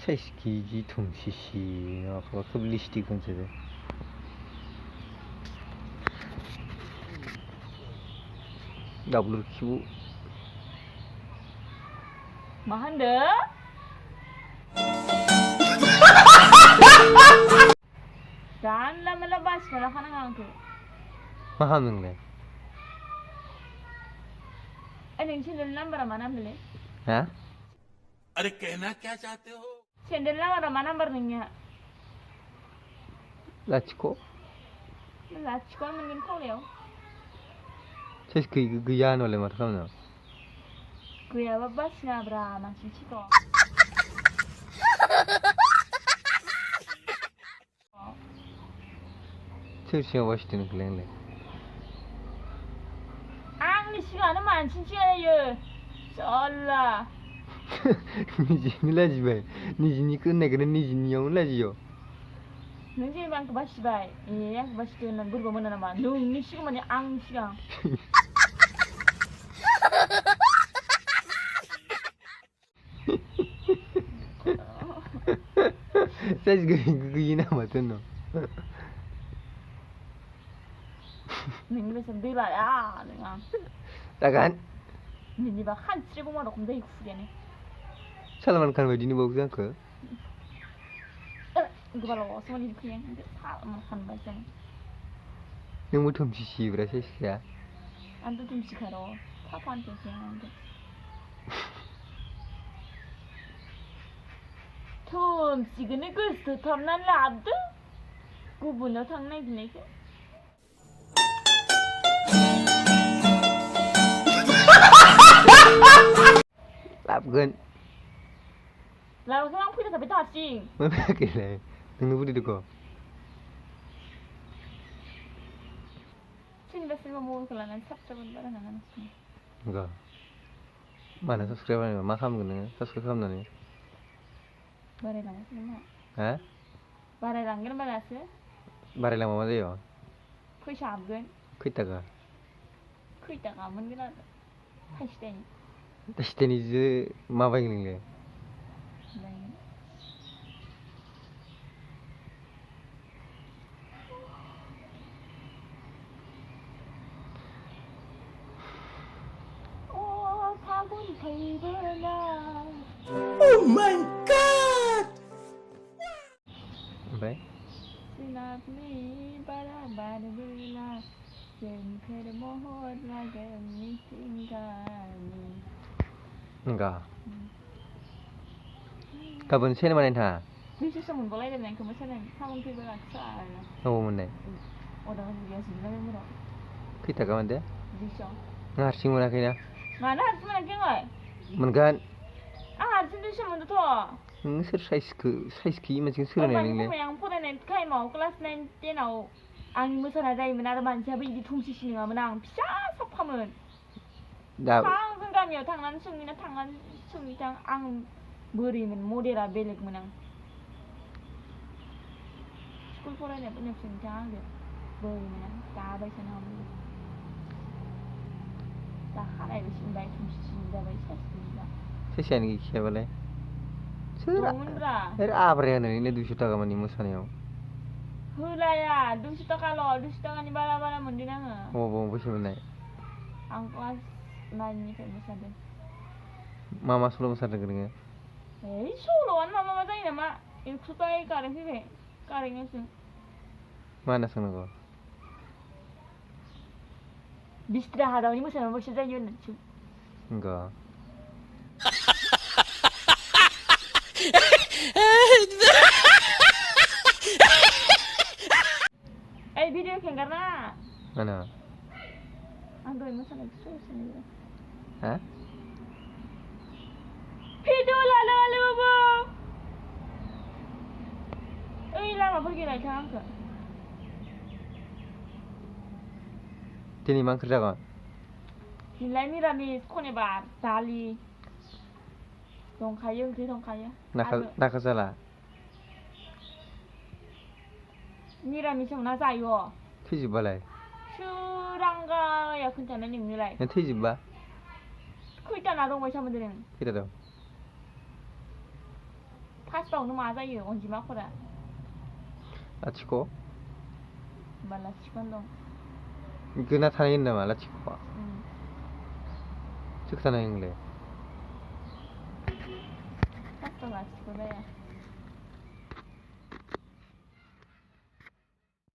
사이스 기지 통시시 아까 그 리스틱 건데 더블 키고 뭐 한대? Dan lah melabas malah kanang tu. 마하는 래 Ini sendal number mana beli? हाँ अरे कहना क्या चाहते हो? Sendal number ni ya. 라치코 Lah cikgu mungkin kau leh. 사이스 그 야노 레 마르카나 Kuya babas na bra macam cikgu. 사이스 와시티는 그랭래 Ang ni siapa nama macam cikgu ya? Soalnya. 니지 밀라지 배 니지 니 끝내 그래 니지 니 영라지요 Nanti bang kebas bay. Iya kebas tu nak berbuat mana nama. Nung ni siapa mana ang siapa? 사이스 그 이나 맞았노 Ni bisa bila ya dengan. 따간 Ni bah kan cikgu mana kum dah ikut ni. 살만 칸 왜디니 보고 그 Ibu kalau semua ni kuyang tak makan baca ni. 너무 덤시시 그래 사이스야 Antu tu mesti karo. Apa antu siang antu? Tom sigene gusto tamnan labdu. Gubuno tangna gine ke. 랍근 Lalu sekarang pun dah sampai tasing. 뭐야 그래 너는 우리 듣고 Sini biasa mau kelangan subscribe barang nangan sini. 이거 mana subscribe 하면 막 하면 그네 subscribe 하면 너네 Barang nangan sini mah. 에? Barang nangan barang sih. 말이랑 뭐 돼요 Kau sabun. 그 있다가 Kau tak aman kita. Hashtag. 다시 테니즈 마바잉링래 Baik. Oh, sabun payah. Oh my God! 왜? Sinapli para barbila. Jemput mohon lagi tinggal. 그니까 가본 세네만 다 Bisa semua boleh dengan kemasan sabun payah beraksa. 너보면 돼 Orang dia sini murah. 그 있다가 만데 Bisa. 나 하싱구나 그냥 Mana harus mana kengai? 뭔가 Ah, sini semua tu. 응 사이스 그 이만 지금 Orang 쓰러내는데 yang pun ada kai mau kelas 9 dia nak ang musa ada mana ada manusia biji tungsi sini nggak menang. Bisa sapamen. 나 Tang sengkanya tangan sungina tangan sungi tang ang beri men modera belik menang. Sekolah pun ada banyak sungi tang dia beri menang. Tak baik sana men. Tak ada bisi baik tungsi sini dah baik sesila. 세시하는 게 기회벌레 쓰라 Tumun bra. 아브레는 이네 두시다가 많이 못 사네요 Hulaya, dusta kalau dusta kan bala-bala mendinang. 뭐 보시면 돼 Ang kelas 9 ni kan masa ada. 마마 술로 사는 그런 게 Solo an mama mata ini nama. Ini sukai kareng sih, karengnya sih. mana 사는 거 Bistra ada ini masa masa saya jual tu. 그니까 Video kan karena. 하나 Ando ini masa lagi susah ni. 에? Video lalu bu. Lama pergi lagi kan? 데니만 그러다가 Nilai ni rami kone bar tali. Dong kaya, tu dong kaya. 나가살라 Ni rami sih mana sayo. 트지 발라이 Surangga ya kencana ni nilai. 난 트지 봐 Kau tak nak dong macam mana? 그래도 फार्स्टआवनो मा जायो अनजिमाफोरा लाथिख' होमबा लाथिख'आनो दं गोना थानाय होनो नामा लाथिख'आ उम सोर थानाय नोंलाय फार्स्टआव लाथिख' जाया